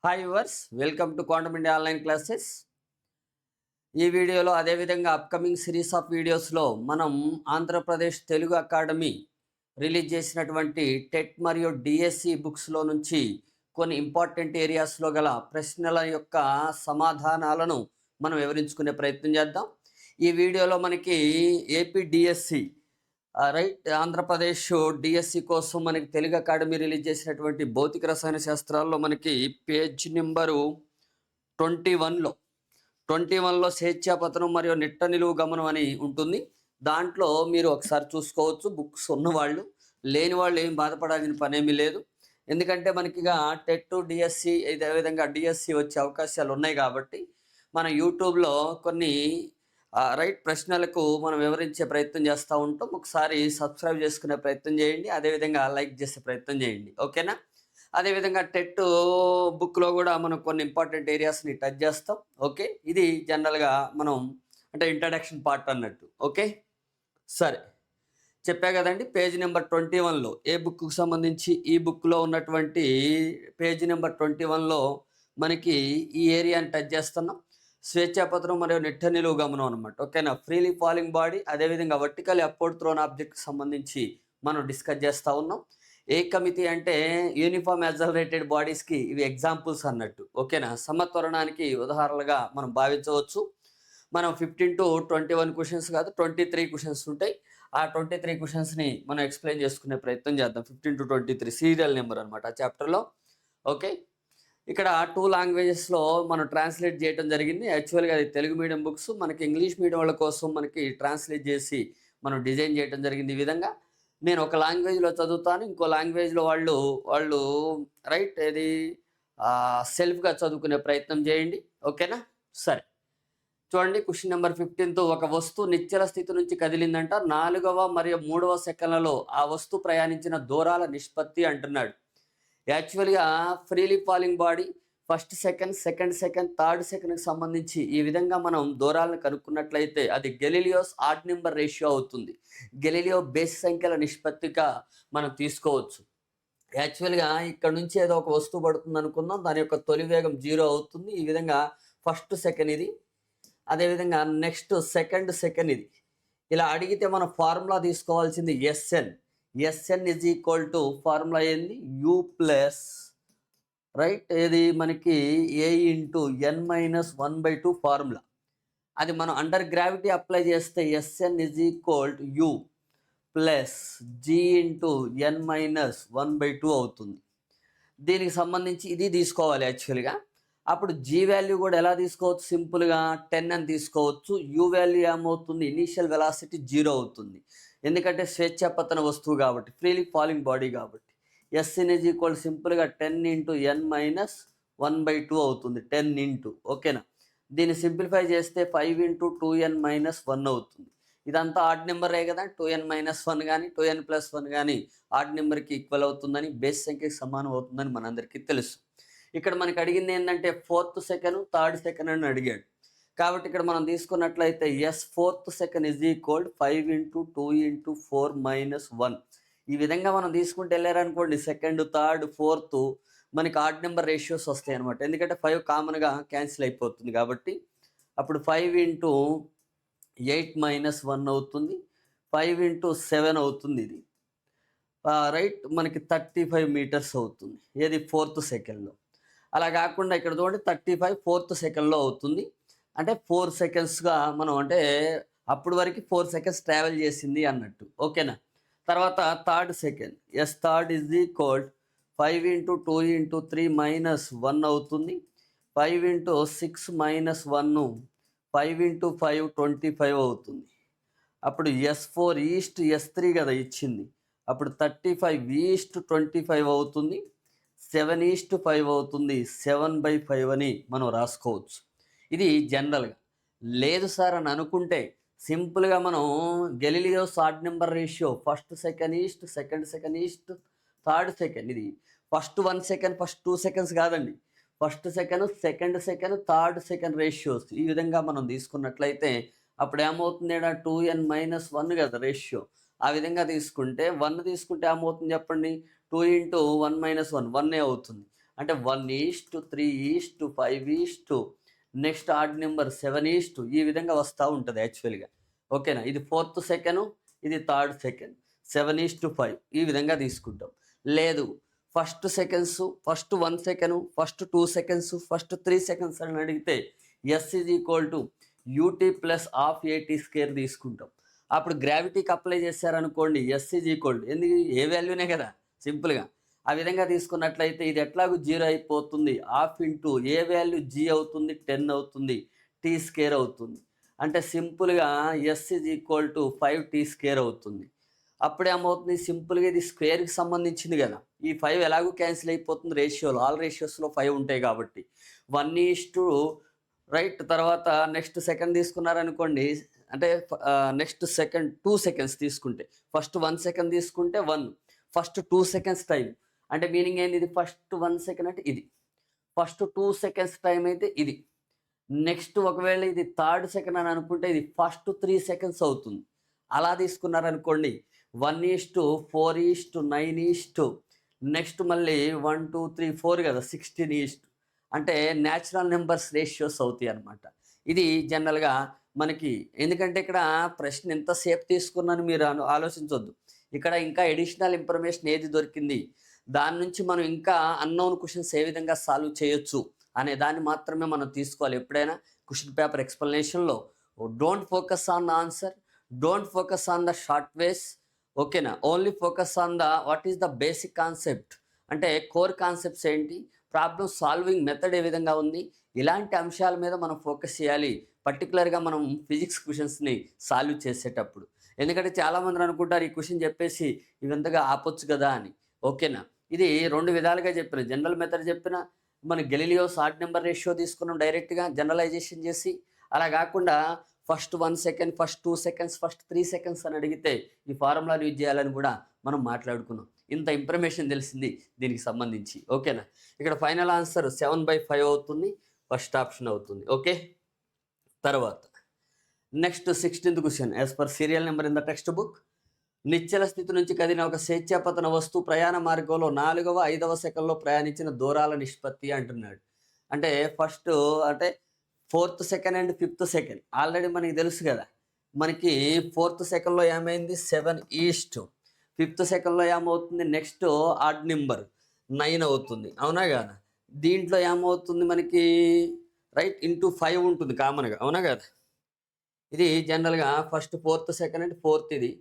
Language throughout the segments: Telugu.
Hi yours, welcome to quantum India online classes. ఈ వీడియోలో అదేవిధంగా అప్కమింగ్ సిరీస్ ఆఫ్ వీడియోస్లో మనం ఆంధ్రప్రదేశ్ తెలుగు అకాడమీ రిలీజ్ చేసినటువంటి టెట్ మరియు డిఎస్సి బుక్స్లో నుంచి కొన్ని ఇంపార్టెంట్ ఏరియాస్లో గల ప్రశ్నల యొక్క సమాధానాలను మనం వివరించుకునే ప్రయత్నం చేద్దాం. ఈ వీడియోలో మనకి ఏపీ డిఎస్సి ఆంధ్రప్రదేశ్ డిఎస్సి కోసం మనకి తెలుగు అకాడమీ రిలీజ్ చేసినటువంటి భౌతిక రసాయన శాస్త్రాల్లో మనకి పేజ్ నెంబరు 21లో స్వేచ్ఛాపతనం మరియు నిట్ట నిలువు గమనం అని ఉంటుంది. దాంట్లో మీరు ఒకసారి చూసుకోవచ్చు. బుక్స్ ఉన్నవాళ్ళు, లేని వాళ్ళు ఏం బాధపడాల్సిన పనేమీ లేదు. ఎందుకంటే మనకిగా టెట్ డిఎస్సి ఇదేవిధంగా డిఎస్సి వచ్చే అవకాశాలు ఉన్నాయి కాబట్టి మన యూట్యూబ్లో కొన్ని ప్రశ్నలకు మనం వివరించే ప్రయత్నం చేస్తూ ఉంటాం. ఒకసారి సబ్స్క్రైబ్ చేసుకునే ప్రయత్నం చేయండి, అదేవిధంగా లైక్ చేసే ప్రయత్నం చేయండి, ఓకేనా? అదేవిధంగా టెట్ బుక్లో కూడా మనం కొన్ని ఇంపార్టెంట్ ఏరియాస్ని టచ్ చేస్తాం. ఓకే, ఇది జనరల్గా మనం అంటే ఇంట్రడక్షన్ పార్ట్ అన్నట్టు. ఓకే, సరే, చెప్పా కదండి. పేజ్ నెంబర్ 21లో ఏ బుక్కు సంబంధించి ఈ బుక్లో ఉన్నటువంటి పేజ్ నెంబర్ 21లో మనకి ఈ ఏరియాని టచ్ చేస్తున్నాం. స్వేచ్ఛాపత్రం మరియు నిట్ట నిలువు గమనం అనమాట. ఓకేనా? ఫ్రీలీ ఫాలింగ్ బాడీ, అదేవిధంగా వర్టికల్ అప్వర్డ్ థ్రోన్ ఆబ్జెక్ట్కి సంబంధించి మనం డిస్కస్ చేస్తూ ఉన్నాం. ఏ కమిటీ అంటే యూనిఫామ్ యాక్సలరేటెడ్ బాడీస్కి ఇవి ఎగ్జాంపుల్స్ అన్నట్టు. ఓకేనా? సమత్వరణానికి ఉదాహరణలుగా మనం భావించవచ్చు. మనం 15 to 21 క్వశ్చన్స్ కాదు, 23 క్వశ్చన్స్ ఉంటాయి. ఆ 23 క్వశ్చన్స్ని మనం ఎక్స్ప్లెయిన్ చేసుకునే ప్రయత్నం చేద్దాం. 15 to 23 సీరియల్ నెంబర్ అనమాట ఆ చాప్టర్లో. ఓకే, ఇక్కడ 2 లాంగ్వేజెస్లో మనం ట్రాన్స్లేట్ చేయడం జరిగింది. యాక్చువల్గా అది తెలుగు మీడియం బుక్స్, మనకి ఇంగ్లీష్ మీడియం వాళ్ళ కోసం మనకి ట్రాన్స్లేట్ చేసి మనం డిజైన్ చేయడం జరిగింది. ఈ విధంగా నేను ఒక లాంగ్వేజ్లో చదువుతాను, ఇంకో లాంగ్వేజ్లో వాళ్ళు ఏది సెల్ఫ్గా చదువుకునే ప్రయత్నం చేయండి, ఓకేనా? సరే, చూడండి. Question number 15. ఒక వస్తువు నిశ్చల స్థితి నుంచి కదిలిందంట. 4వ మరియు 3వ సెకండ్లలో ఆ వస్తువు ప్రయాణించిన దూరాల నిష్పత్తి అంటున్నాడు. యాక్చువల్గా freely falling body first second, second second, third సెకండ్కి సంబంధించి ఈ విధంగా మనం దూరాలను కనుక్కున్నట్లయితే అది గెలీలియోస్ ఆడ్ నెంబర్ రేషియో అవుతుంది. గెలీలియో బేసి సంఖ్యల నిష్పత్తిగా మనం తీసుకోవచ్చు. యాక్చువల్గా ఇక్కడ నుంచి ఏదో ఒక వస్తువు పడుతుంది అనుకుందాం, దాని యొక్క తొలి వేగం 0 అవుతుంది. ఈ విధంగా ఫస్ట్ సెకండ్ ఇది, అదేవిధంగా నెక్స్ట్ సెకండ్ ఇది. ఇలా అడిగితే మనం ఫార్ములా తీసుకోవాల్సింది SN is equal to formula ఏంది? యూ ప్లస్ ఏది మనకి A into N minus 1/2 formula. అది మనం అండర్ గ్రావిటీ అప్లై చేస్తే SN is equal to U plus G into N minus 1/2 అవుతుంది. దీనికి సంబంధించి ఇది తీసుకోవాలి యాక్చువల్గా. అప్పుడు జీ వాల్యూ కూడా ఎలా తీసుకోవచ్చు? సింపుల్గా 10 అని తీసుకోవచ్చు. యూ వాల్యూ ఏమవుతుంది? ఇనీషియల్ వెలాసిటీ 0 అవుతుంది, ఎందుకంటే స్వేచ్ఛాపతన వస్తువు కాబట్టి, ఫ్రీలీ ఫాలింగ్ బాడీ కాబట్టి. ఎస్ఎన్ ఈజ్ ఈక్వల్ సింపుల్గా 10 ఇంటూ ఎన్ మైనస్ 1/2 అవుతుంది. 10 ఇంటూ, ఓకేనా? దీన్ని సింప్లిఫై చేస్తే 5 ఇంటూ 2n మైనస్ 1 అవుతుంది. ఇదంతా ఆడ్ నెంబరే కదా. 2n మైనస్ 1 కానీ 2n ప్లస్ 1 కానీ ఆడ్ నెంబర్కి ఈక్వల్ అవుతుందని, బేస్ సంఖ్యకి సమానం అవుతుందని మనందరికీ తెలుసు. ఇక్కడ మనకి అడిగింది ఏంటంటే 4th సెకండ్, 3rd సెకండ్ అని అడిగాడు. కాబట్టి ఇక్కడ మనం తీసుకున్నట్లయితే S 4th second is equal 5 into 2 into 4 minus 1. ఈ విధంగా మనం తీసుకుంటే వెళ్ళారనుకోండి, సెకండ్, థర్డ్, ఫోర్త్ మనకి ఆడ్ నెంబర్ రేషియోస్ వస్తాయి అనమాట. ఎందుకంటే 5 కామన్గా క్యాన్సిల్ అయిపోతుంది కాబట్టి. అప్పుడు 5 ఇంటూ 8 మైనస్ 1 అవుతుంది. 5 ఇంటూ 7 అవుతుంది. ఇది మనకి 35 మీటర్స్ అవుతుంది. ఏది? 4th సెకండ్లో. అలా కాకుండా ఇక్కడ చూడండి 35 4th సెకండ్లో అవుతుంది. అంటే 4 సెకండ్స్గా మనం అంటే అప్పటి వరకు 4 సెకండ్స్ ట్రావెల్ చేసింది అన్నట్టు, ఓకేనా? తర్వాత 3rd second, S third is equal 5 into 2 into 3 minus 1 అవుతుంది. 5 ఇంటూ 6 మైనస్ 1 5 ఇంటూ 5 25 అవుతుంది. అప్పుడు S4 ఈస్ట్ S3 కదా ఇచ్చింది. అప్పుడు 35 ఈస్ట్ 25 అవుతుంది. 7:5 అవుతుంది. 7/5 అని మనం రాసుకోవచ్చు. ఇది జనరల్గా. లేదు సార్ అని అనుకుంటే సింపుల్గా మనం Galileo's odd number ratio first second is to, second is to, third second. ఇది ఫస్ట్ 1 సెకండ్, ఫస్ట్ 2 సెకండ్స్ కాదండి. First second, second, third second ratios ఈ విధంగా మనం తీసుకున్నట్లయితే అప్పుడు ఏమవుతుంది? 2n మైనస్ 1 కదా రేషియో. ఆ విధంగా తీసుకుంటే 1 తీసుకుంటే ఏమవుతుంది చెప్పండి? 2 ఇంటూ 1 మైనస్ 1 1 అవుతుంది. అంటే 1:3:5 నెక్స్ట్ ఆడ్ నెంబర్ 7 ఈ విధంగా వస్తూ ఉంటుంది యాక్చువల్గా. ఓకేనా, ఇది 4th సెకండ్, ఇది 3rd సెకండ్, 7:5 ఈ విధంగా తీసుకుంటాం. లేదు first seconds, first 1 second, first 2 seconds, first 3 seconds అని అడిగితే S is equal to UT plus half AT square తీసుకుంటాం. అప్పుడు గ్రావిటీకి అప్లై చేశారనుకోండి ఎస్ ఈజ్ ఈక్వల్ టు, ఎందుకు ఏ వాల్యూనే కదా సింపుల్గా. ఆ విధంగా తీసుకున్నట్లయితే ఇది ఎట్లాగూ 0 అయిపోతుంది. Half into A value G అవుతుంది, 10 అవుతుంది, టీ స్క్వేర్ అవుతుంది. అంటే సింపుల్గా S is equal to 5t square అవుతుంది. అప్పుడు ఏమవుతుంది, సింపుల్గా ఇది స్క్వేర్కి సంబంధించింది కదా, ఈ 5 ఎలాగూ క్యాన్సిల్ అయిపోతుంది రేషియోలో, ఆల్ రేషియోస్లో 5 ఉంటాయి కాబట్టి 1:, రైట్. తర్వాత నెక్స్ట్ సెకండ్ తీసుకున్నారనుకోండి, అంటే నెక్స్ట్ సెకండ్ 2 సెకండ్స్ తీసుకుంటే, ఫస్ట్ 1 సెకండ్ తీసుకుంటే 1, ఫస్ట్ 2 సెకండ్స్ టైం అంటే మీనింగ్ ఏంది, ఇది ఫస్ట్ 1 సెకండ్ అంటే ఇది, ఫస్ట్ 2 సెకండ్స్ టైం అయితే ఇది, నెక్స్ట్ ఒకవేళ ఇది 3rd సెకండ్ అని అనుకుంటే ఇది ఫస్ట్ 3 సెకండ్స్ అవుతుంది. అలా తీసుకున్నారనుకోండి 1:4:9, నెక్స్ట్ మళ్ళీ 1 2 3 4 కదా 16, అంటే న్యాచురల్ నెంబర్స్ రేషియోస్ అవుతాయి అన్నమాట. ఇది జనరల్గా మనకి, ఎందుకంటే ఇక్కడ ప్రశ్న ఎంతసేపు తీసుకున్నాను మీరు ఆలోచించొద్దు. ఇక్కడ ఇంకా ఎడిషనల్ ఇన్ఫర్మేషన్ ఏది దొరికింది, దాని నుంచి మనం ఇంకా అన్నోన్ క్వశ్చన్స్ ఏ విధంగా సాల్వ్ చేయొచ్చు అనే దాన్ని మాత్రమే మనం తీసుకోవాలి ఎప్పుడైనా క్వశ్చన్ పేపర్ ఎక్స్ప్లెనేషన్లో. Don't focus on the answer, don't focus on the short ways, ఓకేనా. Only focus on the what is the basic concept, అంటే కోర్ కాన్సెప్ట్స్ ఏంటి, ప్రాబ్లమ్ సాల్వింగ్ మెథడ్ ఏ విధంగా ఉంది, ఇలాంటి అంశాల మీద మనం ఫోకస్ చేయాలి పర్టికులర్గా మనం ఫిజిక్స్ క్వశ్చన్స్ని సాల్వ్ చేసేటప్పుడు. ఎందుకంటే చాలామంది అనుకుంటారు ఈ క్వశ్చన్ చెప్పేసి ఇవంతగా ఆపొచ్చు కదా అని. ఓకేనా, ఇది 2 విధాలుగా చెప్పిన, జనరల్ మెథడ్ చెప్పిన, మన గెలీలియోస్ ఆడ్ నెంబర్ రేషియో తీసుకున్నాం డైరెక్ట్గా జనరలైజేషన్ చేసి, అలా కాకుండా first 1 second, first 2 seconds, first 3 seconds అని అడిగితే ఈ ఫార్ములాలు యూజ్ చేయాలని కూడా మనం మాట్లాడుకున్నాం. ఇంత ఇన్ఫర్మేషన్ తెలిసింది దీనికి సంబంధించి. ఓకేనా, ఇక్కడ ఫైనల్ ఆన్సర్ 7/5 అవుతుంది, ఫస్ట్ ఆప్షన్ అవుతుంది. ఓకే, తర్వాత next 16th question. As per serial number in the text book, నిశ్చల స్థితి నుంచి కదిలిన ఒక స్వేచ్ఛాపతన వస్తువు ప్రయాణ మార్గంలో 4వ 5వ సెకండ్లో ప్రయాణించిన దూరాల నిష్పత్తి అంటున్నాడు. అంటే ఫస్ట్ అంటే 4th second and 5th second already మనకి తెలుసు కదా, మనకి 4th సెకండ్లో ఏమైంది 7, 5th సెకండ్లో ఏమవుతుంది నెక్స్ట్ ఆడ్ నెంబర్ 9 అవుతుంది, అవునా కదా. దీంట్లో ఏమవుతుంది మనకి రైట్ ఇంటూ 5 ఉంటుంది కామన్గా, అవునా కదా. ఇది జనరల్గా ఫస్ట్ 4th సెకండ్ అంటే 4th, ఇది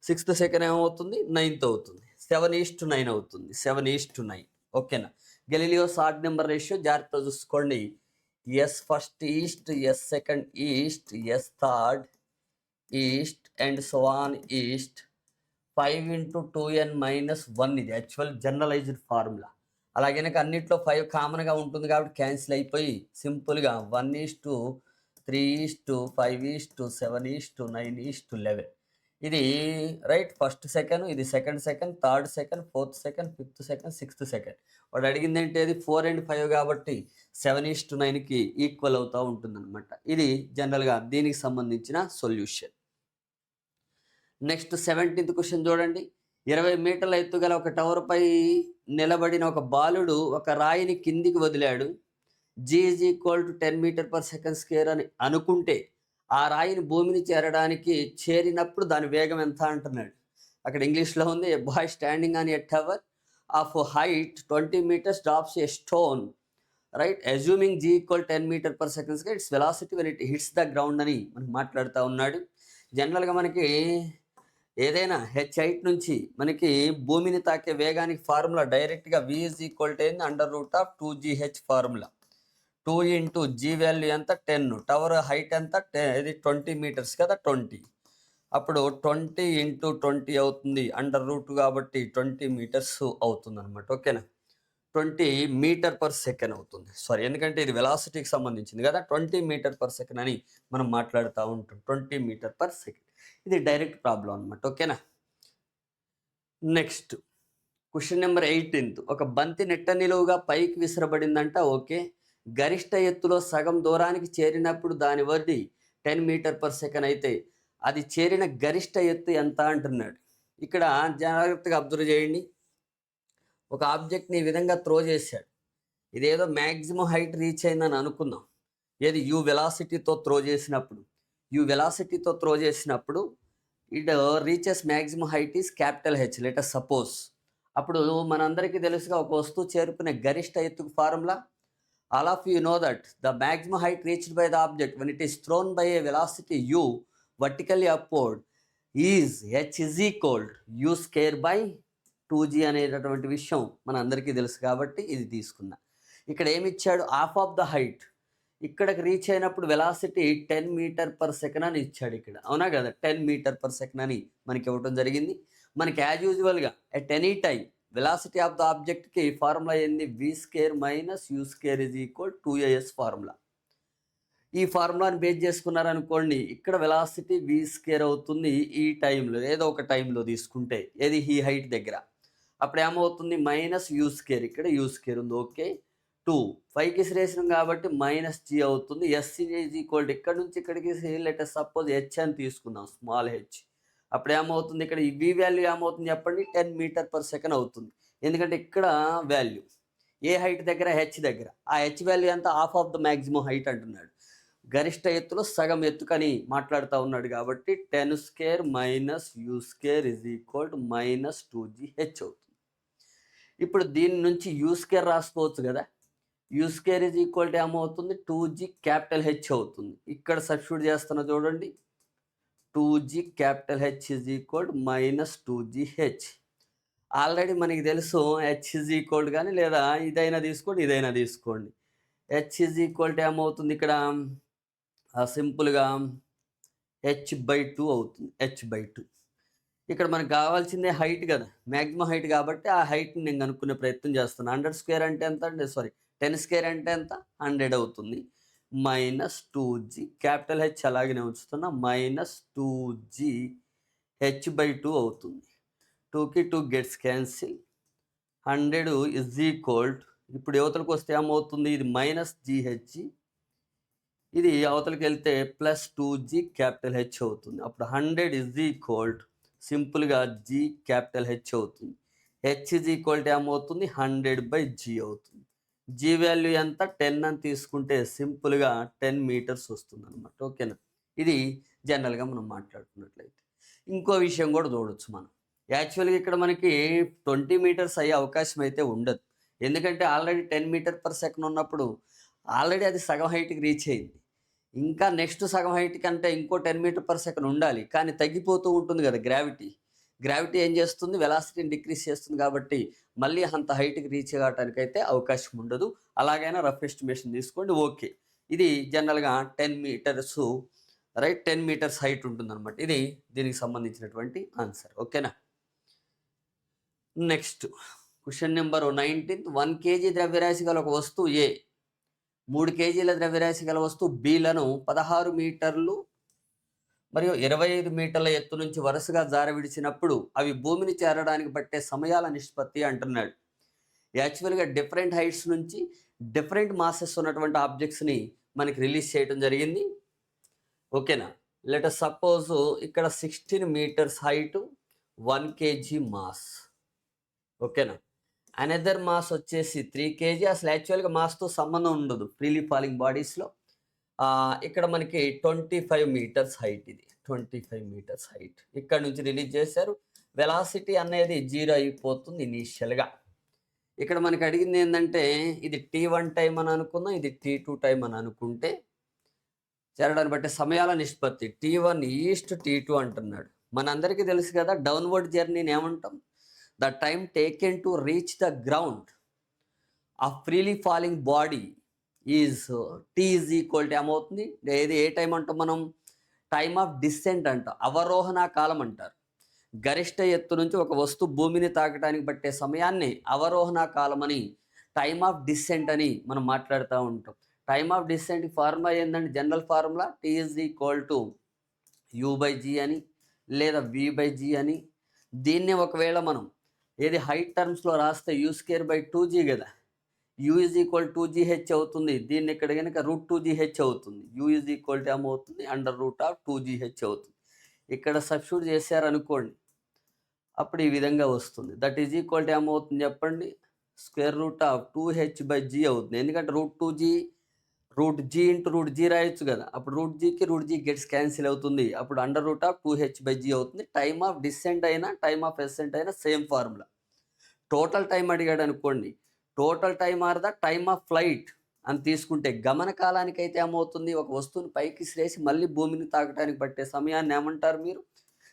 6th సెకండ్ ఏమవుతుంది 9th అవుతుంది, 7:9 అవుతుంది, 7:9. ఓకేనా, గెలీలియోస్ ఆడ్ నెంబర్ రేషియో జాగ్రత్తగా చూసుకోండి. S first is, S second is, S third is and so on is, 5 × 2n - 1 ఇది యాక్చువల్ జనరలైజ్డ్ ఫార్ములా. అలాగే అన్నిట్లో 5 కామన్గా ఉంటుంది కాబట్టి క్యాన్సిల్ అయిపోయి సింపుల్గా 1:3:5:7:9:11 ఇది రైట్. ఫస్ట్ సెకండ్, ఇది second second, 3rd second, 4th second, 5th second, 6th second. వాడు అడిగింది ఏంటి, అది 4 and 5 కాబట్టి 7:9కి ఈక్వల్ అవుతూ ఉంటుంది అనమాట. ఇది జనరల్గా దీనికి సంబంధించిన సొల్యూషన్. నెక్స్ట్ 17th క్వశ్చన్ చూడండి. 20 మీటర్ల ఎత్తుగల ఒక టవర్పై నిలబడిన ఒక బాలుడు ఒక రాయిని కిందికి వదిలాడు. G = 10 m/s² అని అనుకుంటే ఆ రాయిని భూమిని చేరినప్పుడు దాని వేగం ఎంత అంటున్నాడు. అక్కడ ఇంగ్లీష్లో ఉంది, a boy standing on a tower of height 20 meters drops a stone, right, assuming G = 10 m/s, its velocity when it hits the ground అని మనకి మాట్లాడుతూ ఉన్నాడు. జనరల్గా మనకి ఏదైనా హైట్ నుంచి మనకి భూమిని తాకే వేగానికి ఫార్ములా డైరెక్ట్గా V = √2gh formula. 2 × G value ఎంత 10, టవర్ హైట్ ఎంత 10, ఇది 20 meters కదా 20, అప్పుడు 20 × 20 అవుతుంది, √2 కాబట్టి 20 meters అవుతుంది అనమాట. ఓకేనా, 20 m/s అవుతుంది. సారీ, ఎందుకంటే ఇది వెలాసిటీకి సంబంధించింది కదా, 20 m/s అని మనం మాట్లాడుతూ ఉంటాం. 20 m/s, ఇది డైరెక్ట్ ప్రాబ్లం అనమాట. ఓకేనా, నెక్స్ట్ క్వశ్చన్ నెంబర్ 18. ఒక బంతి నెట్ట నిలువుగా పైకి విసిరబడిందంట. ఓకే, గరిష్ట ఎత్తులో సగం దూరానికి చేరినప్పుడు దాని వడ్డీ 10 m/s అయితే అది చేరిన గరిష్ట ఎత్తు ఎంత అంటున్నాడు. ఇక్కడ జాగ్రత్తగా అబ్జర్వ్ చేయండి. ఒక ఆబ్జెక్ట్ని ఈ విధంగా త్రో చేశాడు. ఇదేదో మ్యాక్సిమం హైట్ రీచ్ అయిందని అనుకుందాం. ఏది యూ వెలాసిటీతో త్రో చేసినప్పుడు it reaches maximum height is capital H. Let us suppose. అప్పుడు మనందరికీ తెలుసుగా ఒక వస్తువు చేరుకునే గరిష్ట ఎత్తుకు ఫార్ములా. All of you know that the maximum height reached by the object when it is thrown by a velocity u vertically upward is h is equal u square by 2g అనేటటువంటి విషయం మన అందరికీ తెలుసు కాబట్టి ఇది తీసుకున్నా. ఇక్కడ ఏమి ఇచ్చాడు? Half of the height. ఇక్కడికి రీచ్ అయినప్పుడు వెలాసిటీ 10 మీటర్ పర్ సెకండ్ అని ఇచ్చాడు ఇక్కడ. అవునా కదా? 10 మీటర్ పర్ సెకండ్ అని మనకి ఇవ్వడం జరిగింది. మనకి యాజ్ యూజువల్గా at any time velocity of the ఆబ్జెక్ట్కి ఫార్ములా ఏంది? v square minus u square is equal 2as formula. ఈ ఫార్ములాని బేస్ చేసుకున్నారనుకోండి, ఇక్కడ వెలాసిటీ v స్క్వేర్ అవుతుంది ఈ టైంలో, ఏదో ఒక టైంలో తీసుకుంటే, ఏది ఈ హైట్ దగ్గర. అప్పుడు ఏమవుతుంది? మైనస్ యూ స్క్వేర్, ఇక్కడ యూ స్క్వేర్ ఉంది, ఓకే. 2 5కి శ్రేషం కాబట్టి మైనస్ g అవుతుంది. s ఈజ్ ఈక్వల్ ఇక్కడ నుంచి ఇక్కడికి లెట్ అస్ సపోజ్ h అని తీసుకుందాం, స్మాల్ h. అప్పుడు ఏమవుతుంది? ఇక్కడ ఈ v వాల్యూ ఏమవుతుంది చెప్పండి? 10 మీటర్ పర్ సెకండ్ అవుతుంది. ఎందుకంటే ఇక్కడ వాల్యూ ఏ హైట్ దగ్గర? h దగ్గర. ఆ h వాల్యూ ఎంత? Half of the maximum height అంటున్నాడు. గరిష్ట ఎత్తులో సగం ఎత్తుకని మాట్లాడుతూ ఉన్నాడు కాబట్టి 10 square minus u square is equal to minus 2gh అవుతుంది. ఇప్పుడు దీని నుంచి యూ స్క్వేర్ రాసుకోవచ్చు కదా. You square is equal to ఏమవుతుంది? 2g క్యాపిటల్ h అవుతుంది. ఇక్కడ సబ్స్టిట్యూట్ చేస్తున్నా చూడండి. 2g capital H is equal minus 2gh. Already మనకి తెలుసు హెచ్ ఇజ్ ఈక్వల్ కానీ, లేదా ఇదైనా తీసుకోండి ఇదైనా తీసుకోండి. హెచ్ ఇజ్ ఈక్వల్ టు ఏమవుతుంది? ఇక్కడ సింపుల్గా h/2 అవుతుంది. h/2. ఇక్కడ మనకు కావాల్సిందే హైట్ కదా, మ్యాక్సిమం హైట్ కాబట్టి ఆ హైట్ని నేను కనుక్కునే ప్రయత్నం చేస్తాను. 100 స్క్వేర్ అంటే ఎంత అండి? సారీ, 10 స్క్వేర్ అంటే ఎంత? 100 అవుతుంది. మైనస్ 2g క్యాపిటల్ హెచ్ అలాగనే ఉంచుతున్నా, మైనస్ 2g h/2 అవుతుంది. 2కి 2 గెట్స్ క్యాన్సిల్. 100 ఇజ్ ఈక్వల్, ఇప్పుడు యువతలకు వస్తే ఏమవుతుంది? ఇది మైనస్ gh, ఇది అవతలకి వెళ్తే ప్లస్ 2g క్యాపిటల్ హెచ్ అవుతుంది. అప్పుడు 100 ఇజ్ ఈక్వల్ సింపుల్గా g క్యాపిటల్ హెచ్ అవుతుంది. హెచ్ ఇజ్ ఈక్వల్ టు ఏమవుతుంది? 100/g అవుతుంది. జీ వాల్యూ ఎంత? 10 అని తీసుకుంటే సింపుల్గా 10 మీటర్స్ వస్తుంది అనమాట. ఓకేనా? ఇది జనరల్గా మనం మాట్లాడుకున్నట్లయితే. ఇంకో విషయం కూడా చూడవచ్చు మనం. యాక్చువల్గా ఇక్కడ మనకి 20 మీటర్స్ అయ్యే అవకాశం అయితే ఉండదు. ఎందుకంటే ఆల్రెడీ 10 మీటర్ పర్ సెకండ్ ఉన్నప్పుడు ఆల్రెడీ అది సగం హైట్కి రీచ్ అయింది. ఇంకా నెక్స్ట్ సగం హైట్ కంటే ఇంకో 10 మీటర్ పర్ సెకండ్ ఉండాలి. కానీ తగ్గిపోతూ ఉంటుంది కదా గ్రావిటీ ఏం చేస్తుంది? వెలాసిటీని డిక్రీజ్ చేస్తుంది కాబట్టి మళ్ళీ అంత హైట్కి రీచ్ కావడానికి అయితే అవకాశం ఉండదు. అలాగైనా రఫ్ ఎస్టిమేషన్ తీసుకోండి, ఓకే. ఇది జనరల్గా 10 మీటర్స్, రైట్, 10 మీటర్స్ హైట్ ఉంటుంది అనమాట. ఇది దీనికి సంబంధించినటువంటి ఆన్సర్, ఓకేనా? Next question number 19. 1 kg ద్రవ్యరాశి గల ఒక వస్తువు ఏ, 3 kgల ద్రవ్యరాశి గల వస్తువు బిలను 16 మీటర్లు మరియు 25 మీటర్ల ఎత్తు నుంచి వరుసగా జార విడిచినప్పుడు అవి భూమిని చేరడానికి పట్టే సమయాల నిష్పత్తి అంటున్నాడు. యాక్చువల్గా డిఫరెంట్ హైట్స్ నుంచి డిఫరెంట్ మాసెస్ ఉన్నటువంటి ఆబ్జెక్ట్స్ని మనకి రిలీజ్ చేయడం జరిగింది, ఓకేనా? లెట్ అస్ సపోజ్ ఇక్కడ 16 మీటర్స్ హైట్, 1 kg మాస్, ఓకేనా? అనదర్ మాస్ వచ్చేసి 3 kg. అసలు యాక్చువల్గా మాస్తో సంబంధం ఉండదు ఫ్రీలీ ఫాలింగ్ బాడీస్లో. ఇక్కడ మనకి 25 మీటర్స్ హైట్, ఇది 25 మీటర్స్ హైట్ ఇక్కడ నుంచి రిలీజ్ చేశారు. వెలాసిటీ అనేది 0 అయిపోతుంది ఇనీషియల్గా. ఇక్కడ మనకి అడిగింది ఏంటంటే ఇది T1 టైం అని అనుకుందాం, ఇది T2 టైం అని అనుకుంటే చేరడాన్ని బట్టి సమయాల నిష్పత్తి T1 ఈస్ట్ T2 అంటున్నాడు. మనందరికీ తెలుసు కదా డౌన్వర్డ్ జర్నీని ఏమంటాం? The time taken to reach the ground of freely falling body is T is equal to ఏమవుతుంది? ఏది ఏ టైం అంటాం మనం? టైమ్ ఆఫ్ డిసెంట్ అంటాం, అవరోహణ కాలం అంటారు. గరిష్ట ఎత్తు నుంచి ఒక వస్తువు భూమిని తాకడానికి పట్టే సమయాన్ని అవరోహణ కాలం అని, టైమ్ ఆఫ్ డిసెంట్ అని మనం మాట్లాడుతూ ఉంటాం. టైమ్ ఆఫ్ డిసెంట్ ఫార్ములా ఏంటంటే general formula T is equal to u/g అని లేదా v/g అని. దీన్నే ఒకవేళ మనం ఏది హైట్ టర్మ్స్లో రాస్తే u²/2g కదా, u ఈజ్ ఈక్వల్ 2gh అవుతుంది. దీన్ని ఇక్కడ కనుక √2gh అవుతుంది. u ఈజ్ ఈక్వల్ టు ఏమవుతుంది? √2gh అవుతుంది. ఇక్కడ సబ్స్టిట్యూట్ చేశారనుకోండి, అప్పుడు ఈ విధంగా వస్తుంది. దట్ ఈజ్ ఈక్వల్ టు ఏమవుతుంది చెప్పండి? స్క్వేర్ రూట్ ఆఫ్ 2h/g అవుతుంది. ఎందుకంటే root G into root G రాయొచ్చు కదా. అప్పుడు రూట్ జీ గెట్స్ క్యాన్సిల్ అవుతుంది. అప్పుడు అండర్ రూట్ ఆఫ్ 2h/g అవుతుంది. టైమ్ ఆఫ్ డిసెంట్ అయినా టైమ్ ఆఫ్ అసెంట్ అయినా సేమ్ ఫార్ములా. టోటల్ టైం అడిగాడు అనుకోండి, total time or the time of flight అని తీసుకుంటే, గమన కాలానికి అయితే ఏమవుతుంది, ఒక వస్తువుని పైకి విసిరేసి మళ్ళీ భూమిని తాకడానికి పట్టే సమయాన్ని ఏమంటారు మీరు?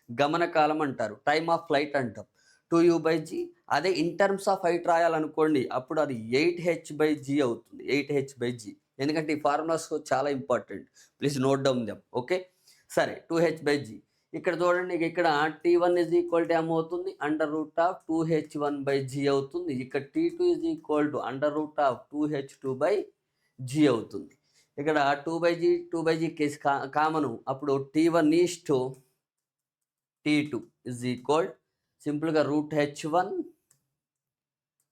గమన కాలం అంటారు. టైమ్ ఆఫ్ ఫ్లైట్ అంటాం 2u/g. అదే ఇన్ టర్మ్స్ ఆఫ్ హైట్ రాయాలనుకోండి, అప్పుడు అది 8h/g అవుతుంది. 8h/g. ఎందుకంటే ఈ ఫార్ములాస్ చాలా important, please note down them. Okay, సరే. 2h/g. ఇక్కడ చూడండి, ఇక్కడ t1 ఈజ్ ఈక్వల్ టు ఏమవుతుంది, అండర్ రూట్ ఆఫ్ 2h1/g అవుతుంది. ఇక్కడ t2 is equal to under root of 2h2/g అవుతుంది. ఇక్కడ 2/g కేసు కామను. అప్పుడు t1 is to t2 is equal సింపుల్గా √h1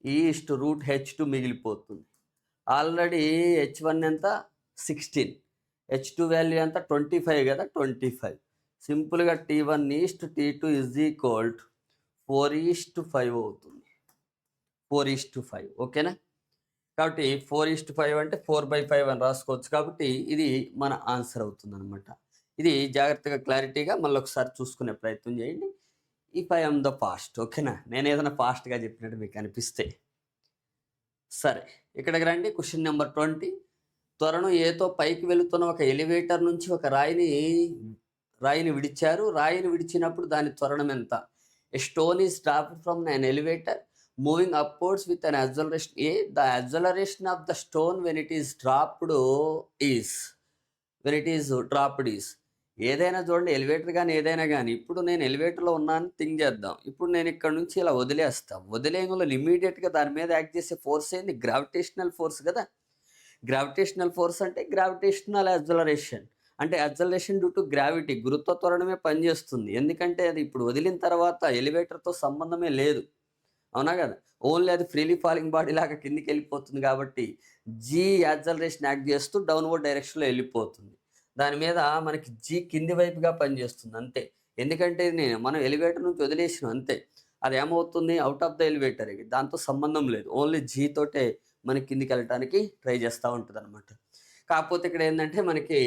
ఈజ్ టు √h2 మిగిలిపోతుంది. ఆల్రెడీ h1 ఎంత 16, h2 వాల్యూ ఎంత 25 కదా, 25. సింపుల్గా t1 is to t2 is equal 4:5 అవుతుంది. 4:5. ఓకేనా? కాబట్టి 4:5 అంటే 4/5 అని రాసుకోవచ్చు. కాబట్టి ఇది మన ఆన్సర్ అవుతుంది అనమాట. ఇది జాగ్రత్తగా క్లారిటీగా మళ్ళీ ఒకసారి చూసుకునే ప్రయత్నం చేయండి. If I am the fast. ఓకేనా? నేను ఏదైనా ఫాస్ట్గా చెప్పినట్టు మీకు అనిపిస్తే. సరే, ఇక్కడికి రండి. Question number 20. త్వరను ఏతో పైకి వెళుతున్న ఒక ఎలివేటర్ నుంచి ఒక రాయిని విడిచారు. రాయిని విడిచినప్పుడు దాని త్వరణం ఎంత? A stone is dropped from an elevator moving upwards with an acceleration a. The acceleration of the stone when it is dropped is. ఏదైనా చూడండి, ఎలివేటర్ కానీ ఏదైనా కానీ, ఇప్పుడు నేను ఎలివేటర్లో ఉన్నాను థింక్ చేద్దాం. ఇప్పుడు నేను ఇక్కడ నుంచి ఇలా వదిలేస్తాను. వదిలేయడంలో ఇమీడియట్గా దాని మీద యాక్ట్ చేసే ఫోర్స్ ఏంది? గ్రావిటేషనల్ ఫోర్స్ కదా. గ్రావిటేషనల్ ఫోర్స్ అంటే గ్రావిటేషనల్ యాక్సలరేషన్, అంటే యాక్సలరేషన్ డ్యూ టు గ్రావిటీ, గురుత్వ త్వరణమే పనిచేస్తుంది. ఎందుకంటే అది ఇప్పుడు వదిలిన తర్వాత ఎలివేటర్తో సంబంధమే లేదు, అవునా కదా. ఓన్లీ అది ఫ్రీలీ ఫాలింగ్ బాడీ లాగా కిందికి వెళ్ళిపోతుంది. కాబట్టి జీ యాక్సలరేషన్ యాక్ట్ చేస్తూ డౌన్వర్డ్ డైరెక్షన్లో వెళ్ళిపోతుంది. దాని మీద మనకి జీ కింది వైపుగా పనిచేస్తుంది అంతే. ఎందుకంటే మనం ఎలివేటర్ నుంచి వదిలేసినాం అంతే. అది ఏమవుతుంది, అవుట్ ఆఫ్ ద ఎలివేటర్, దాంతో సంబంధం లేదు. ఓన్లీ జీ తోటే మనకి కిందికి వెళ్ళటానికి ట్రై చేస్తూ ఉంటుంది అనమాట. కాకపోతే ఇక్కడ ఏంటంటే మనకి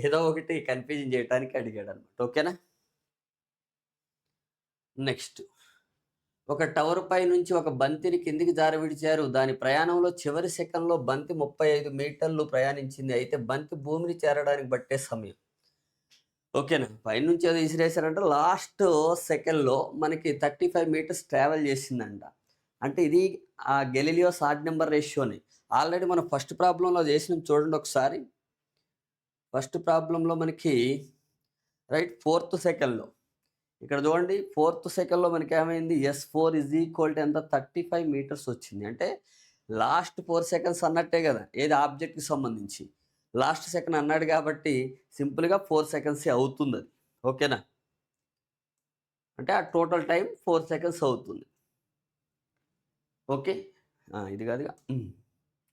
ఏదో ఒకటి కన్ఫ్యూజన్ చేయడానికి అడిగాడు అనమాట. ఓకేనా? నెక్స్ట్, ఒక టవర్ పై నుంచి ఒక బంతిని కిందికి జార విడిచారు. దాని ప్రయాణంలో చివరి సెకండ్లో బంతి 35 మీటర్లు ప్రయాణించింది. అయితే బంతి భూమిని చేరడానికి పట్టే సమయం. ఓకేనా? పైనుంచి అది విసిరేసారంటే లాస్ట్ సెకండ్లో మనకి 35 మీటర్స్ ట్రావెల్ చేసిందంట. అంటే ఇది ఆ గెలీలియోస్ ఆడ్ నెంబర్ రేషియోని ఆల్రెడీ మనం ఫస్ట్ ప్రాబ్లంలో చేసినాం. చూడండి ఒకసారి. ఫస్ట్ ప్రాబ్లంలో మనకి రైట్ 4th సెకండ్లో, ఇక్కడ చూడండి 4th సెకండ్లో మనకి ఏమైంది, S4 ఈజ్ ఈక్వల్ టు ఎంత 35 మీటర్స్ వచ్చింది. అంటే లాస్ట్ 4 సెకండ్స్ అన్నట్టే కదా, ఏది ఆబ్జెక్ట్కి సంబంధించి లాస్ట్ సెకండ్ అన్నాడు కాబట్టి సింపుల్గా 4 సెకండ్స్ అవుతుంది అది. ఓకేనా? అంటే ఆ టోటల్ టైం 4 సెకండ్స్ అవుతుంది. ఓకే, ఇది కాదుగా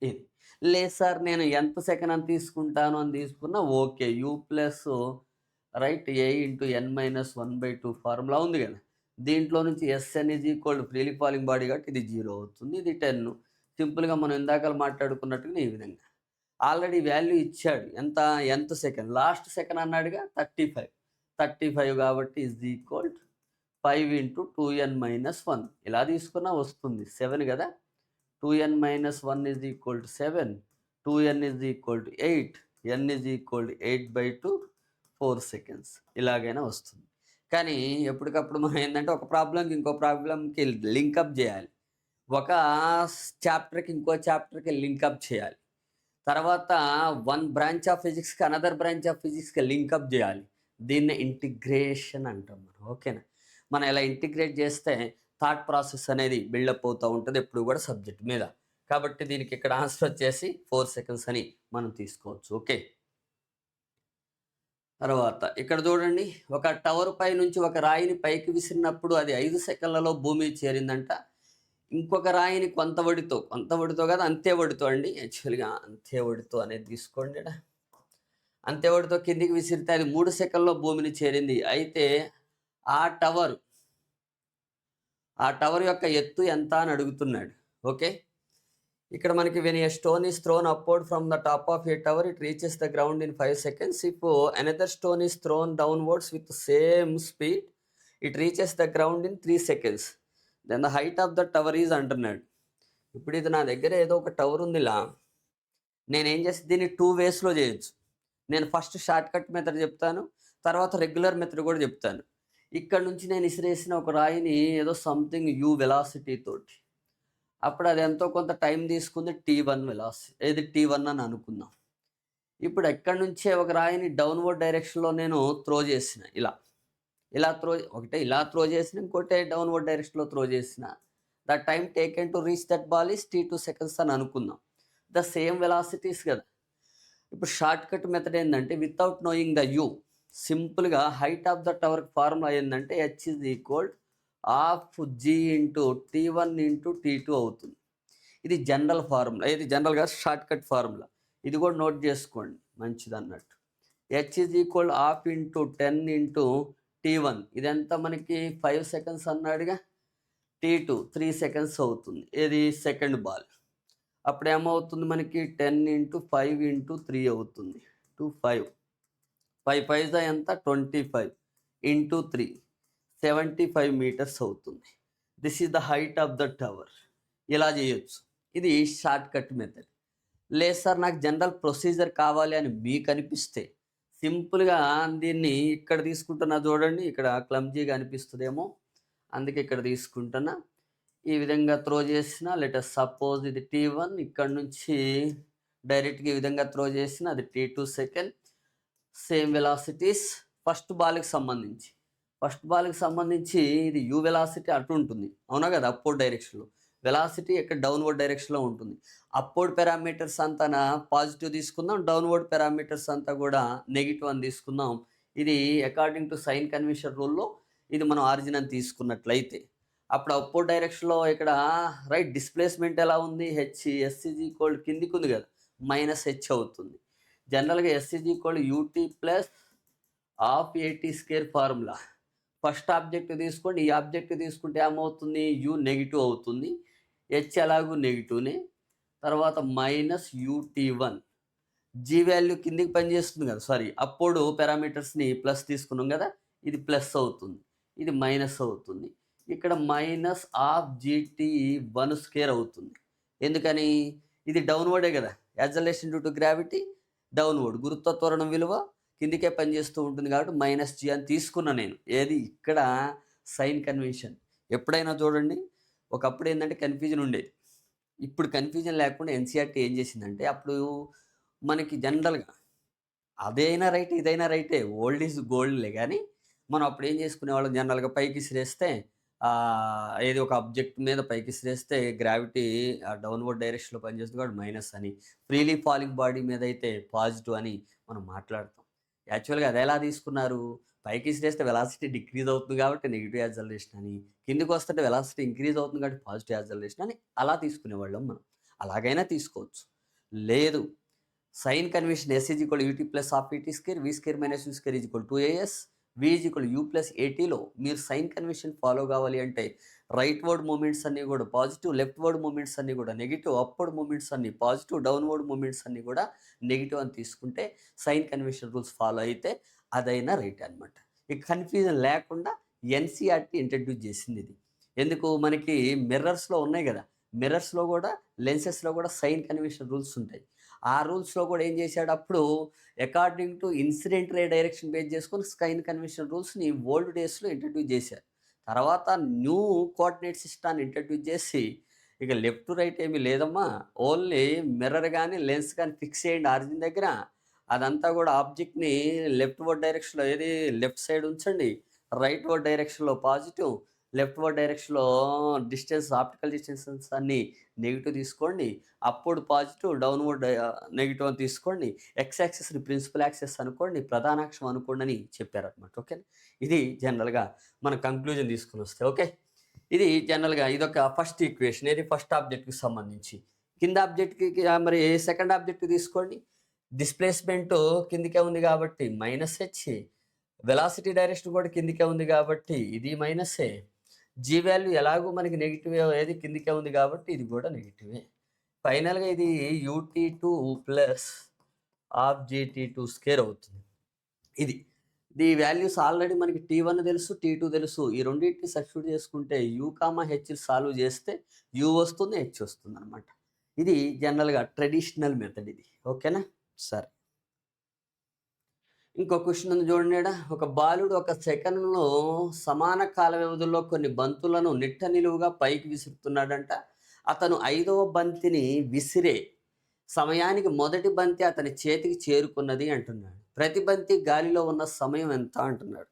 ఇది. లేదు సార్, నేను ఎంత సెకండ్ అని తీసుకుంటాను అని తీసుకున్నా okay. You plus right A into n - 1/2 formula ఉంది కదా. దీంట్లో నుంచి Sn is equal to freely falling body కాబట్టి ఇది 0 అవుతుంది, ఇది 10. సింపుల్గా మనం ఇందాక మాట్లాడుకున్నట్టుగా ఈ విధంగా ఆల్రెడీ వాల్యూ ఇచ్చాడు. ఎంత సెకండ్, లాస్ట్ సెకండ్ అన్నాడుగా 35 కాబట్టి is equal to 5 into 2n - 1 ఇలా తీసుకున్నా వస్తుంది 7 కదా. 2n - 1 is equal to 7, 2n is equal to 8, n is equal to 8/2, 4 seconds. ఇలాగైనా వస్తుంది. కానీ ఎప్పటికప్పుడు మనం ఏంటంటే ఒక ప్రాబ్లంకి ఇంకో ప్రాబ్లంకి లింకప్ చేయాలి. ఒక చాప్టర్కి ఇంకో చాప్టర్కి లింకప్ చేయాలి. తర్వాత వన్ బ్రాంచ్ ఆఫ్ ఫిజిక్స్కి అనదర్ బ్రాంచ్ ఆఫ్ ఫిజిక్స్కి లింకప్ చేయాలి. దీన్ని ఇంటిగ్రేషన్ అంటాం మనం. ఓకేనా? మనం ఇలా ఇంటిగ్రేట్ చేస్తే థాట్ ప్రాసెస్ అనేది బిల్డప్ అవుతూ ఉంటుంది ఎప్పుడు కూడా సబ్జెక్ట్ మీద. కాబట్టి దీనికి ఇక్కడ ఆన్సర్ వచ్చేసి 4 సెకండ్స్ అని మనం తీసుకోవచ్చు. ఓకే, తర్వాత ఇక్కడ చూడండి, ఒక టవర్ పై నుంచి ఒక రాయిని పైకి విసిరినప్పుడు అది 5 సెకండ్లలో భూమికి చేరిందంట. ఇంకొక రాయిని కొంత వడితో కదా, అంతే వడితో అండి. యాక్చువల్గా అంతే వడితో అనేది తీసుకోండి. అంతే వడితో కిందికి విసిరితే అది 3 సెకండ్లో భూమిని చేరింది. అయితే ఆ టవర్ యొక్క ఎత్తు ఎంత అని అడుగుతున్నాడు. ఓకే, ఇక్కడ మనకి when a stone is thrown upward from the top of a tower it reaches the ground in 5 seconds. If another stone is thrown downwards with same speed it reaches the ground in 3 seconds. Then the height of the tower is అంటున్నాడు. ఇప్పుడు ఇది నా దగ్గర ఏదో ఒక టవర్ ఉంది ఇలా, నేనేం చేస్తే దీన్ని 2 waysలో చేయొచ్చు. నేను ఫస్ట్ షార్ట్ కట్ మెథడ్ చెప్తాను, తర్వాత రెగ్యులర్ మెథడ్ కూడా చెప్తాను. ఇక్కడ నుంచి నేను ఇసిరేసిన ఒక రాయిని ఏదో సంథింగ్ యూ వెలాసిటీ తోటి, అప్పుడు అది ఎంతో కొంత టైం తీసుకుంది, T1 వెలాసిటీ, ఏది T1 అని అనుకుందాం. ఇప్పుడు ఎక్కడి నుంచే ఒక రాయిని డౌన్వర్డ్ డైరెక్షన్లో నేను త్రో చేసిన, ఇలా త్రో చేసిన, ఇంకోటి డౌన్వర్డ్ డైరెక్షన్లో త్రో చేసిన. The time taken to reach that ball is T2 seconds అని అనుకుందాం. ద సేమ్ వెలాసిటీస్ కదా. ఇప్పుడు షార్ట్ కట్ మెథడ్ ఏంటంటే వితౌట్ నోయింగ్ ద యూ, సింపుల్గా height of the tower formula ఏంటంటే H is equal half G into T1 into T2 అవుతుంది. ఇది జనరల్ ఫార్ములా, ఇది జనరల్గా షార్ట్ కట్ ఫార్ములా. ఇది కూడా నోట్ చేసుకోండి మంచిది అన్నట్టు. H is equal half into 10 into T1, ఇదంతా మనకి 5 seconds అన్నాడుగా. T2 3 seconds అవుతుంది, ఇది సెకండ్ బాల్. అప్పుడు ఏమవుతుంది మనకి 10 ఇంటూ 5 ఇంటూ 3 అవుతుంది, 5 5 ఎంత 25 ఇంటూ 3 75 meters అవుతుంది. This is the height of the tower. ఇలా చేయొచ్చు, ఇది షార్ట్ కట్ మెథడ్. లేదు సార్ నాకు జనరల్ ప్రొసీజర్ కావాలి అని మీకు అనిపిస్తే సింపుల్గా దీన్ని ఇక్కడ తీసుకుంటున్నా, చూడండి ఇక్కడ క్లమ్జీగా అనిపిస్తుందేమో, అందుకే ఇక్కడ తీసుకుంటున్నా. ఈ విధంగా త్రో చేసిన, లెటస్ సపోజ్ ఇది T1, ఇక్కడ నుంచి డైరెక్ట్గా ఈ విధంగా త్రో చేసిన, అది T2 second. Same velocities. First బాల్కి సంబంధించి ఇది యూ వెలాసిటీ అటు ఉంటుంది, అవునా కదా, అప్వర్డ్ డైరెక్షన్లో. వెలాసిటీ ఇక్కడ డౌన్వర్డ్ డైరెక్షన్లో ఉంటుంది. అప్వర్డ్ పారామీటర్స్ అంతా పాజిటివ్ తీసుకుందాం, డౌన్వర్డ్ పారామీటర్స్ అంతా కూడా నెగిటివ్ అని తీసుకుందాం. ఇది అకార్డింగ్ టు సైన్ కన్వెన్షన్ రూల్లో ఇది మనం ఆరిజిన్ అని తీసుకున్నట్లయితే, అప్పుడు అప్వర్డ్ డైరెక్షన్లో ఇక్కడ రైట్ డిస్ప్లేస్మెంట్ ఎలా ఉంది, ఎస్ ఈజ్ ఈక్వల్ కిందికి ఉంది కదా, -h అవుతుంది. జనరల్గా S is equal UT plus half AT square formula. First objective తీసుకోండి, ఈ ఆబ్జెక్టివ్ తీసుకుంటే ఏమవుతుంది, యూ నెగిటివ్ అవుతుంది, హెచ్ ఎలాగూ నెగిటివ్నే. తర్వాత -UT1, జీ వాల్యూ కిందికి పనిచేస్తుంది కదా, సారీ అప్పుడు పారామీటర్స్ని ప్లస్ తీసుకున్నాం కదా, ఇది ప్లస్ అవుతుంది, ఇది మైనస్ అవుతుంది. ఇక్కడ -GT1 స్క్వేర్ అవుతుంది. ఎందుకని, ఇది డౌన్వర్డే కదా, acceleration due to gravity downward, గురుత్వ త్వరణం విలువ కిందికే పనిచేస్తూ ఉంటుంది కాబట్టి -G అని తీసుకున్నా నేను. ఏది ఇక్కడ సైన్ కన్వెన్షన్. ఎప్పుడైనా చూడండి, ఒకప్పుడు ఏంటంటే కన్ఫ్యూజన్ ఉండేది, ఇప్పుడు కన్ఫ్యూజన్ లేకుండా ఎన్సీఆర్టీ ఏం చేసిందంటే, అప్పుడు మనకి జనరల్గా అదైనా రైట్ ఇదైనా రైటే, ఓల్డ్ ఈజ్ గోల్డ్లే. కానీ మనం అప్పుడు ఏం చేసుకునేవాళ్ళం, జనరల్గా పైకి ఇసిరేస్తే ఏది ఒక ఆబ్జెక్ట్ మీద పైకి ఇసిరేస్తే గ్రావిటీ డౌన్వర్డ్ డైరెక్షన్లో పనిచేస్తుంది కాబట్టి మైనస్ అని, ఫ్రీలీ ఫాలింగ్ బాడీ మీద అయితే పాజిటివ్ అని మనం మాట్లాడతాం. యాక్చువల్గా అది ఎలా తీసుకున్నారు, పైకి ఇసిరేస్తే వెలాసిటీ డిక్రీజ్ అవుతుంది కాబట్టి నెగిటివ్ యాక్సలరేషన్ అని, కిందికి వస్తుంటే వెలాసిటీ ఇంక్రీజ్ అవుతుంది కాబట్టి పాజిటివ్ యాక్సలరేషన్ అని అలా తీసుకునేవాళ్ళం మనం. అలాగైనా తీసుకోవచ్చు. లేదు, sign convention s is equal UT plus half at square, v square minus u square is equal 2AS, v is equal u plus ఏటీలో మీరు సైన్ కన్వెన్షన్ ఫాలో కావాలి అంటే రైట్ వర్డ్ మూమెంట్స్ అన్నీ కూడా పాజిటివ్, లెఫ్ట్ వర్డ్ మూమెంట్స్ అన్నీ కూడా నెగిటివ్, అప్వర్డ్ మూమెంట్స్ అన్నీ పాజిటివ్, డౌన్వర్డ్ మూమెంట్స్ అన్నీ కూడా నెగిటివ్ అని తీసుకుంటే సైన్ కన్వెన్షన్ రూల్స్ ఫాలో అయితే అదైనా రైట్ అనమాట. ఈ కన్ఫ్యూజన్ లేకుండా ఎన్సీఆర్టీ ఇంట్రడ్యూస్ చేసింది ఇది. ఎందుకు, మనకి మిర్రర్స్లో ఉన్నాయి కదా, మిర్రర్స్లో కూడా లెన్సెస్లో కూడా సైన్ కన్వెన్షన్ రూల్స్ ఉంటాయి. ఆ రూల్స్లో కూడా ఏం చేశాడు, అప్పుడు according to incident ray direction base చేసుకొని సైన్ కన్వెన్షన్ రూల్స్ని ఓల్డ్ డేస్లో ఇంట్రడ్యూస్ చేశారు. తర్వాత న్యూ కోఆర్డినేట్ సిస్టాన్ని ఇంట్రడ్యూస్ చేసి ఇక లెఫ్ట్ రైట్ ఏమీ లేదమ్మా, ఓన్లీ మిర్రర్ కానీ లెన్స్ కానీ ఫిక్స్ చేయండి ఆరిజిన్ దగ్గర, అదంతా కూడా ఆబ్జెక్ట్ని లెఫ్ట్ వర్డ్ డైరెక్షన్లో ఏది లెఫ్ట్ సైడ్ ఉంచండి, రైట్ వర్డ్ డైరెక్షన్లో పాజిటివ్, లెఫ్ట్ వర్డ్ డైరెక్షన్లో డిస్టెన్స్ ఆప్టికల్ డిస్టెన్సెస్ అన్నీ నెగిటివ్ తీసుకోండి, అప్పుడు పాజిటివ్, డౌన్వర్డ్ నెగిటివ్ అని తీసుకోండి, ఎక్స్ యాక్సెస్ని ప్రిన్సిపల్ యాక్సెస్ అనుకోండి, ప్రధానాక్షం అనుకోండి అని చెప్పారనమాట. ఓకే, ఇది జనరల్గా మన కంక్లూజన్ తీసుకుని వస్తే. ఓకే, ఇది జనరల్గా ఇదొక ఫస్ట్ ఈక్వేషన్, ఇది ఫస్ట్ ఆబ్జెక్ట్కి సంబంధించి. కింద ఆబ్జెక్ట్కి మరి సెకండ్ ఆబ్జెక్ట్ తీసుకోండి, డిస్ప్లేస్మెంట్ కిందికే ఉంది కాబట్టి -H, వెలాసిటీ డైరెక్షన్ కూడా కిందికే ఉంది కాబట్టి ఇది మైనసే, జీ వాల్యూ ఎలాగో మనకి నెగిటివ్, ఏది కిందికే ఉంది కాబట్టి ఇది కూడా నెగిటివే. ఫైనల్గా ఇది UT2 plus half GT2 square అవుతుంది. ఇది వాల్యూస్ ఆల్రెడీ మనకి T1 తెలుసు, T2 తెలుసు. ఈ రెండింటిని సబ్స్టిట్యూట్ చేసుకుంటే U, H సాల్వ్ చేస్తే U వస్తుంది, H వస్తుంది అనమాట. ఇది జనరల్గా ట్రెడిషనల్ మెథడ్ ఇది. ఓకేనా? సరే, ఇంకో క్వశ్చన్ ఉంది చూడండి. ఒక బాలుడు ఒక సెకండ్లో సమాన కాల వ్యవధిలో కొన్ని బంతులను నిట్ట నిలువుగా పైకి విసురుతున్నాడంట. అతను 5వ బంతిని విసిరే సమయానికి మొదటి బంతి అతని చేతికి చేరుకున్నది అంటున్నాడు. ప్రతి బంతి గాలిలో ఉన్న సమయం ఎంత అంటున్నాడు.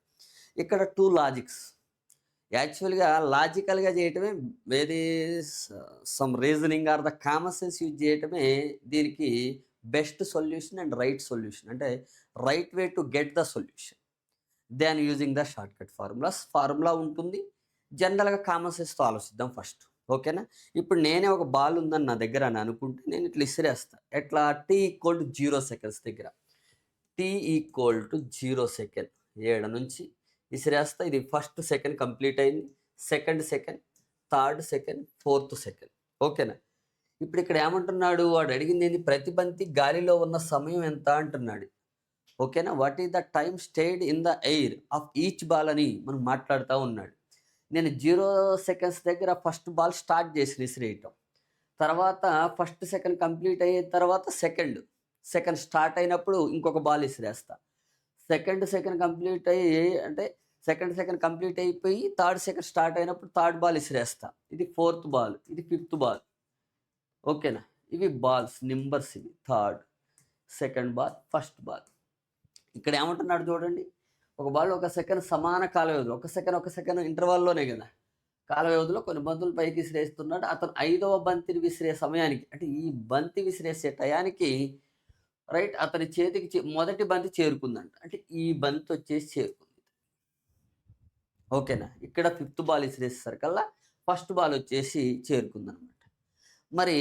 ఇక్కడ 2 లాజిక్స్. యాక్చువల్గా లాజికల్గా చేయటమే, ఏది some reasoning or the common sense use చేయటమే దీనికి best solution and right solution. అంటే right way to get the solution than using the short cut formula ఉంటుంది. జనరల్గా కామన్ సెన్స్తో ఆలోచిద్దాం ఫస్ట్. ఓకేనా? ఇప్పుడు నేనే ఒక బాల్ ఉందని నా దగ్గర అని అనుకుంటే నేను ఇట్లా ఇసిరేస్తా. ఎట్లా? T=0 సెకండ్స్ దగ్గర. T=0 సెకండ్ 7 నుంచి ఇసిరేస్తా. ఇది ఫస్ట్ సెకండ్ కంప్లీట్ అయింది, second second, third second, fourth second. ఓకేనా? ఇప్పుడు ఇక్కడ ఏమంటున్నాడు, వాడు అడిగింది ఏంది, ప్రతి బంతి గాలిలో ఉన్న సమయం ఎంత అంటున్నాడు. ఓకేనా? What is the time stayed in the air of each ball అని మనం మాట్లాడుతూ ఉన్నాడు. నేను 0 సెకండ్స్ దగ్గర ఫస్ట్ బాల్ స్టార్ట్ చేసి విసిరేయటం, తర్వాత ఫస్ట్ సెకండ్ కంప్లీట్ అయ్యే తర్వాత సెకండ్ స్టార్ట్ అయినప్పుడు ఇంకొక బాల్ విసిరేస్తా. సెకండ్ కంప్లీట్ అయ్యి అంటే సెకండ్ కంప్లీట్ అయిపోయి థర్డ్ సెకండ్ స్టార్ట్ అయినప్పుడు థర్డ్ బాల్ విసిరేస్తా. ఇది ఫోర్త్ బాల్, ఇది ఫిఫ్త్ బాల్. ఓకేనా? ఇవి బాల్స్ నెంబర్స్, ఇవి third, second ball, first ball. ఇక్కడ ఏమంటున్నాడు చూడండి, ఒక బాల్ ఒక సెకండ్ సమాన కాల వ్యవధి, ఒక సెకండ్ ఇంటర్వల్లోనే కదా కాల వ్యవధిలో కొన్ని బంతులు పైకి విసిరేస్తున్నాడు. అతను 5వ బంతిని విసిరే సమయానికి, అంటే ఈ బంతి విసిరేసే టయానికి రైట్ అతని చేతికి మొదటి బంతి చేరుకుందంట. అంటే ఈ బంతి వచ్చేసి చేరుకుంది. ఓకేనా? ఇక్కడ ఫిఫ్త్ బాల్ విసిరేసేసరికల్లా ఫస్ట్ బాల్ వచ్చేసి చేరుకుందనమాట. మరి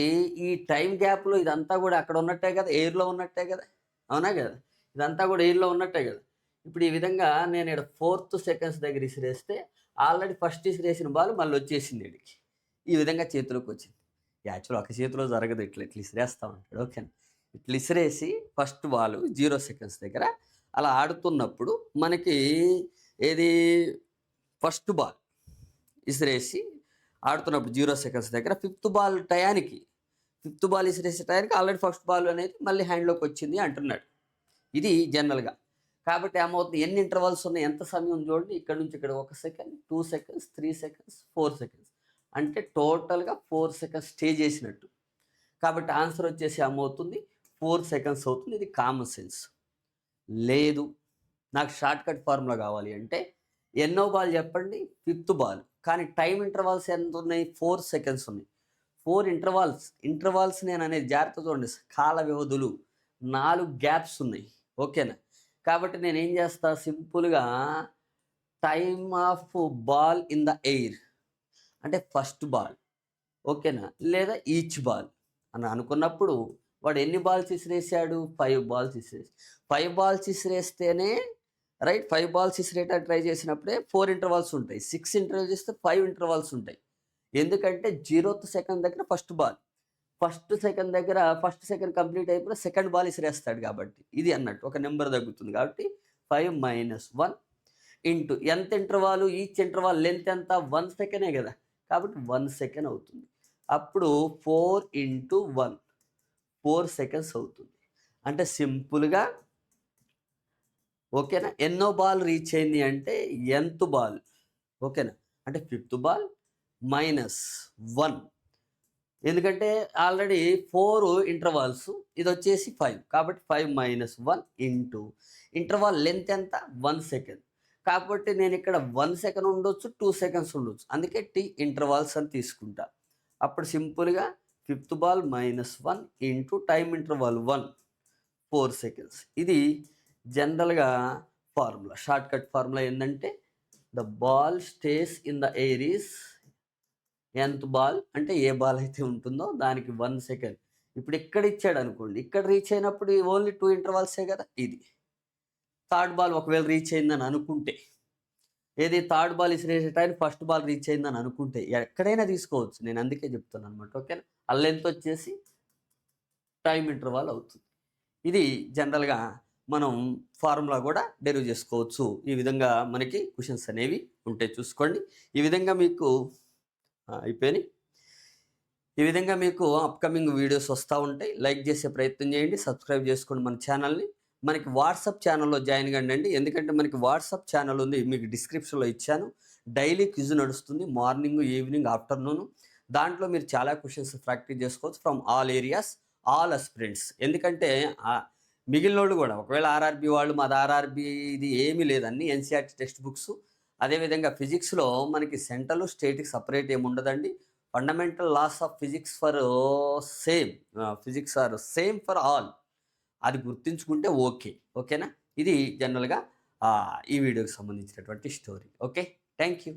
ఈ టైం గ్యాప్లో ఇదంతా కూడా అక్కడ ఉన్నట్టే కదా, ఎయిర్లో ఉన్నట్టే కదా, అవునా కదా? ఇదంతా కూడా ఎయిర్లో ఉన్నట్టే కదా. ఇప్పుడు ఈ విధంగా నేను ఇక్కడ 4th సెకండ్స్ దగ్గర విసిరేస్తే ఆల్రెడీ ఫస్ట్ విసిరేసిన బాల్ మళ్ళీ వచ్చేసింది వీడికి. ఈ విధంగా చేతిలోకి వచ్చింది. యాక్చువల్ ఒక చేతిలో జరగదు, ఇట్లా విసిరేస్తూ ఉంటాడు. ఓకేనా? ఇట్లా విసిరేసి ఫస్ట్ బాల్ 0 సెకండ్స్ దగ్గర అలా ఆడుతున్నప్పుడు మనకి ఏది ఫస్ట్ బాల్ విసిరేసి ఆడుతున్నప్పుడు 0 సెకండ్స్ దగ్గర ఫిఫ్త్ బాల్ విసిరేసే టయానికి ఆల్రెడీ ఫస్ట్ బాల్ అనేది మళ్ళీ హ్యాండ్లోకి వచ్చింది అంటున్నాడు. ఇది జనరల్గా. కాబట్టి ఏమవుతుంది, ఎన్ని ఇంటర్వల్స్ ఉన్నాయి, ఎంత సమయం చూడండి. ఇక్కడ నుంచి ఇక్కడ 1 సెకండ్, 2 సెకండ్స్, 3 సెకండ్స్, 4 సెకండ్స్, అంటే టోటల్గా 4 సెకండ్స్ స్టే చేసినట్టు. కాబట్టి ఆన్సర్ వచ్చేసి ఏమవుతుంది, 4 సెకండ్స్ అవుతుంది. ఇది కామన్ సెన్స్. లేదు నాకు షార్ట్ కట్ ఫార్ములా కావాలి అంటే ఎన్నో బాల్ చెప్పండి, ఫిఫ్త్ బాల్. కానీ టైం ఇంటర్వల్స్ ఎంత ఉన్నాయి, 4 సెకండ్స్ ఉన్నాయి. 4 ఇంటర్వల్స్ నేను అనేది జాగ్రత్త చూడండి, కాల వ్యవధులు 4 గ్యాప్స్ ఉన్నాయి. ఓకేనా? కాబట్టి నేను ఏం చేస్తా, సింపుల్గా time of ball in the air అంటే ఫస్ట్ బాల్. ఓకేనా? లేదా ఈచ్ బాల్ అని అనుకున్నప్పుడు వాడు ఎన్ని బాల్స్ విసిరేసాడు, 5 బాల్స్ విసిరేసి 5 బాల్స్ విసిరేస్తేనే రైట్ 5 బాల్స్ విసిరేయడానికి ట్రై చేసినప్పుడే 4 ఇంటర్వల్స్ ఉంటాయి. 6 ఇంటర్వల్స్ ఇస్తే 5 ఇంటర్వల్స్ ఉంటాయి. ఎందుకంటే 0th సెకండ్ దగ్గర ఫస్ట్ సెకండ్ కంప్లీట్ అయిపోయి సెకండ్ బాల్ విసిరేస్తాడు కాబట్టి ఇది అన్నట్టు ఒక నెంబర్ తగ్గుతుంది. కాబట్టి 5 - 1 ఇంటూ ఎంత ఇంటర్వాలు, ఈచ్ ఇంటర్వాల్ లెంత్ ఎంత, 1 సెకండే కదా, కాబట్టి 1 సెకండ్ అవుతుంది. అప్పుడు 4 × 1 4 సెకండ్స్ అవుతుంది. అంటే సింపుల్గా ఓకేనా, ఎన్నో బాల్ రీచ్ అయింది అంటే nth బాల్. ఓకేనా? అంటే ఫిఫ్త్ బాల్ -1, ఎందుకంటే ఆల్రెడీ 4 ఇంటర్వాల్స్, ఇది వచ్చేసి 5, కాబట్టి 5 - 1 ఇంటూ ఇంటర్వాల్ లెంత్ ఎంత, 1 సెకండ్. కాబట్టి నేను ఇక్కడ 1 సెకండ్ ఉండొచ్చు, 2 సెకండ్స్ ఉండొచ్చు, అందుకే T ఇంటర్వాల్స్ అని తీసుకుంటా. అప్పుడు సింపుల్గా fifth ball -1 into time ఇంటర్వాల్ 1 4 seconds. ఇది జనరల్గా ఫార్ములా, షార్ట్ కట్ ఫార్ములా ఏంటంటే the ball stays in the air is nth ball, అంటే ఏ బాల్ అయితే ఉంటుందో దానికి 1 సెకండ్. ఇప్పుడు ఇక్కడ ఇచ్చాడు అనుకోండి, ఇక్కడ రీచ్ అయినప్పుడు ఓన్లీ 2 ఇంటర్వల్సే కదా. ఇది థర్డ్ బాల్ ఒకవేళ రీచ్ అయిందని అనుకుంటే, ఏది థర్డ్ బాల్ విసిరేసే టైం ఫస్ట్ బాల్ రీచ్ అయిందని అనుకుంటే ఎక్కడైనా తీసుకోవచ్చు, నేను అందుకే చెప్తాను అనమాట. ఓకేనా? ఆ లెంత్ వచ్చేసి టైం ఇంటర్వల్ అవుతుంది. ఇది జనరల్‌గా మనం ఫార్ములా కూడా డెరైవ్ చేసుకోవచ్చు. ఈ విధంగా మనకి క్వెషన్స్ అనేవి ఉంటాయి చూసుకోండి. ఈ విధంగా మీకు అయిపోయినాయి. ఈ విధంగా మీకు అప్‌కమింగ్ వీడియోస్ వస్తా ఉంటాయి. లైక్ చేసే ప్రయత్నం చేయండి. సబ్స్క్రైబ్ చేసుకోండి మన ఛానల్‌ని. మనకి వాట్సాప్ ఛానల్‌లో జాయిన్ కండండి. ఎందుకంటే మనకి వాట్సాప్ ఛానల్ ఉంది. మీకు డిస్క్రిప్షన్‌లో ఇచ్చాను. డైలీ క్విజ్ నడుస్తుంది. Morning, evening, afternoon. దాంట్లో మీరు చాలా క్వెషన్స్ ప్రాక్టీస్ చేసుకోవచ్చు from all areas, all aspirants. ఎందుకంటే మిగిలినోళ్ళు కూడా ఒకవేళ ఆర్ఆర్‌బీ వాళ్ళు మాది ఆర్ఆర్‌బీ ఇది ఏమీ లేదు. అన్నీ ఎన్‌సీఈఆర్‌టీ టెక్స్ట్ బుక్స్. అదేవిధంగా ఫిజిక్స్‌లో మనకి సెంట్రల్, స్టేట్‌కి సెపరేట్ ఏమి ఉండదండి. Fundamental loss of physics for same physics or same for all. అది గుర్తుంచుకుంటే ఓకే. ఓకేనా? ఇది జనరల్‌గా ఈ వీడియోకి సంబంధించినటువంటి స్టోరీ. ఓకే. Thank you.